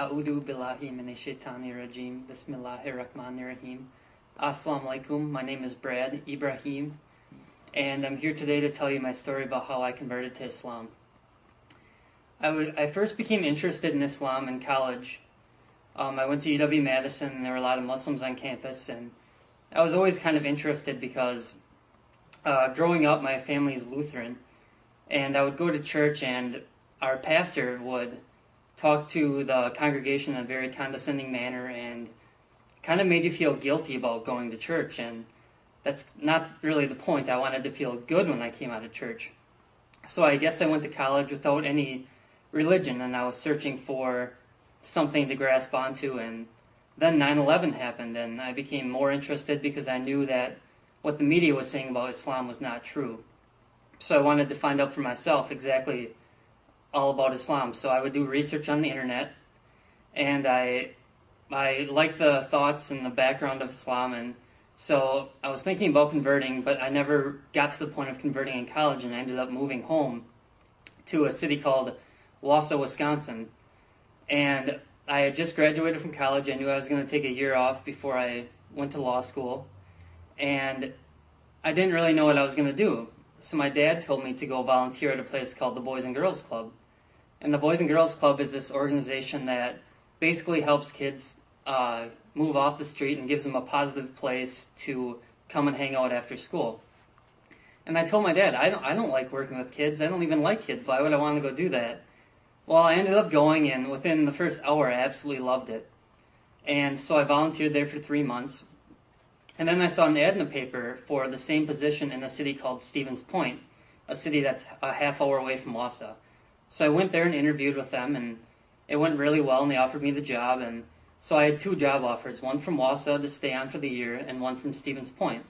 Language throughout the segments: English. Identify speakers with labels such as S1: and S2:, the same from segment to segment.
S1: A'udhu billahi minash shaitani rajim. Bismillahir rahmanir rahim. Assalamu alaikum. My name is Bred, Ibrahim, and I'm here today to tell you my story about how I converted to Islam. I first became interested in Islam in college. I went to UW-Madison, and there were a lot of Muslims on campus, and I was always kind of interested because growing up, my family is Lutheran, and I would go to church, and our pastor would talk to the congregation in a very condescending manner and kind of made you feel guilty about going to church, and that's not really the point. I wanted to feel good when I came out of church. So I guess I went to college without any religion, and I was searching for something to grasp onto, and then 9/11 happened, and I became more interested because I knew that what the media was saying about Islam was not true. So I wanted to find out for myself exactly all about Islam. So I would do research on the internet, and I liked the thoughts and the background of Islam, and so I was thinking about converting, but I never got to the point of converting in college, and I ended up moving home to a city called Wausau, Wisconsin. And I had just graduated from college. I knew I was going to take a year off before I went to law school, and I didn't really know what I was going to do. So my dad told me to go volunteer at a place called the Boys and Girls Club. And the Boys and Girls Club is this organization that basically helps kids move off the street and gives them a positive place to come and hang out after school. And I told my dad, I don't like working with kids. I don't even like kids. Why would I want to go do that? Well, I ended up going, and within the first hour, I absolutely loved it. And so I volunteered there for 3 months. And then I saw an ad in the paper for the same position in a city called Stevens Point, a city that's a half hour away from Wausau. So I went there and interviewed with them, and it went really well, and they offered me the job. And so I had 2 job offers, one from Wausau to stay on for the year, and one from Stevens Point.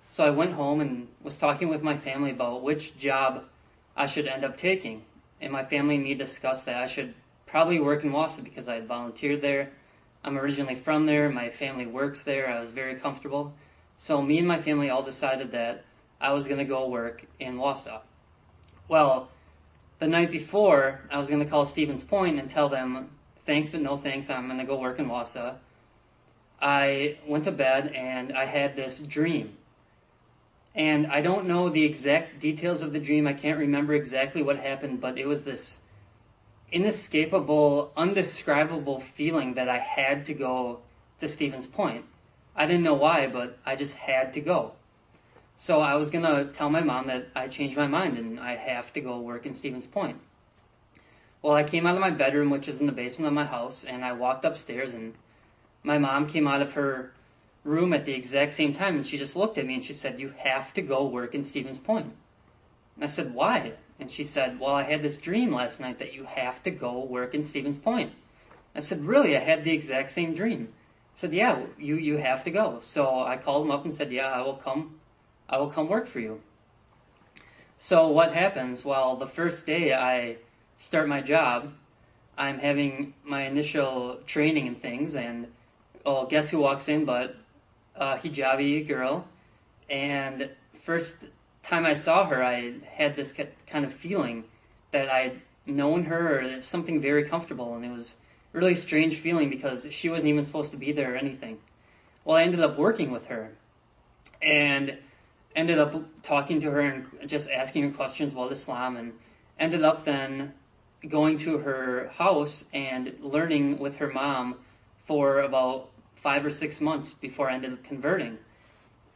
S1: So I went home and was talking with my family about which job I should end up taking. And my family and me discussed that I should probably work in Wausau because I had volunteered there. I'm originally from there. My family works there. I was very comfortable. So me and my family all decided that I was going to go work in Wausau. Well, the night before, I was going to call Stevens Point and tell them, thanks but no thanks, I'm going to go work in Wausau. I went to bed and I had this dream. And I don't know the exact details of the dream. I can't remember exactly what happened, but it was this inescapable, undescribable feeling that I had to go to Stevens Point. I didn't know why, but I just had to go. So I was going to tell my mom that I changed my mind and I have to go work in Stevens Point. Well, I came out of my bedroom, which is in the basement of my house, and I walked upstairs, and my mom came out of her room at the exact same time, and she just looked at me and she said, "You have to go work in Stevens Point." And I said, "Why?" And she said, "Well, I had this dream last night that you have to go work in Stevens Point." I said, "Really? I had the exact same dream." She said, "Yeah, you have to go." So I called him up and said, "Yeah, I will come work for you." So what happens? Well, the first day I start my job, I'm having my initial training and things, and oh, guess who walks in but a hijabi girl. And first time I saw her, I had this kind of feeling that I'd known her, or something very comfortable, and it was a really strange feeling because she wasn't even supposed to be there or anything. Well, I ended up working with her and ended up talking to her and just asking her questions about Islam, and ended up then going to her house and learning with her mom for about 5 or 6 months before I ended up converting.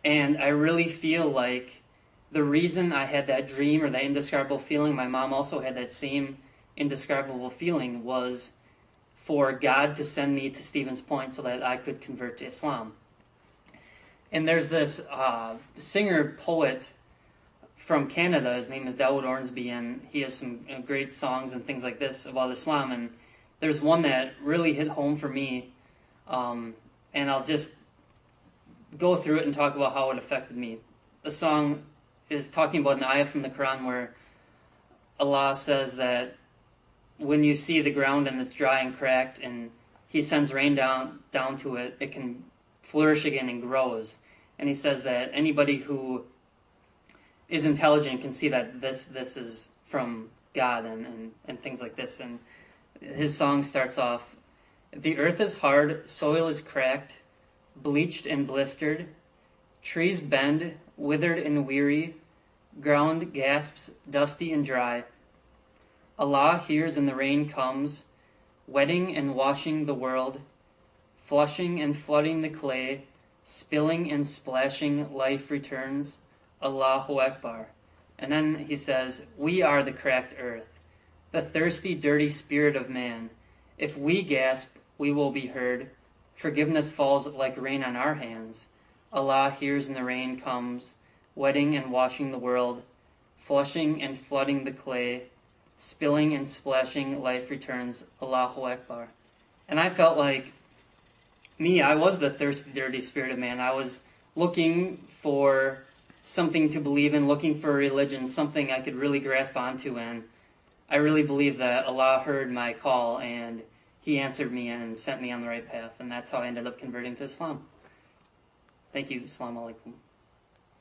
S1: And I really feel like the reason I had that dream or that indescribable feeling, my mom also had that same indescribable feeling, was for God to send me to Stevens Point so that I could convert to Islam. And there's this singer-poet from Canada. His name is Dawood Ormsby, and he has some great songs and things like this about Islam. And there's one that really hit home for me, and I'll just go through it and talk about how it affected me. The song is talking about an ayah from the Quran where Allah says that when you see the ground and it's dry and cracked and He sends rain down to it, it can flourish again and grows. And He says that anybody who is intelligent can see that this is from God and things like this. And his song starts off, The earth is hard, soil is cracked, bleached and blistered. Trees bend, withered and weary. Ground gasps, dusty and dry. Allah hears and the rain comes, wetting and washing the world, flushing and flooding the clay, spilling and splashing, life returns. Allahu Akbar. And then he says, we are the cracked earth, the thirsty, dirty spirit of man. If we gasp, we will be heard. Forgiveness falls like rain on our hands. Allah hears and the rain comes, wetting and washing the world, flushing and flooding the clay, spilling and splashing, life returns. Allahu Akbar. And I felt like I was the thirsty, dirty spirit of man. I was looking for something to believe in, looking for a religion, something I could really grasp onto, and I really believe that Allah heard my call and He answered me and sent me on the right path, and that's how I ended up converting to Islam. Thank you. Assalamu alaikum.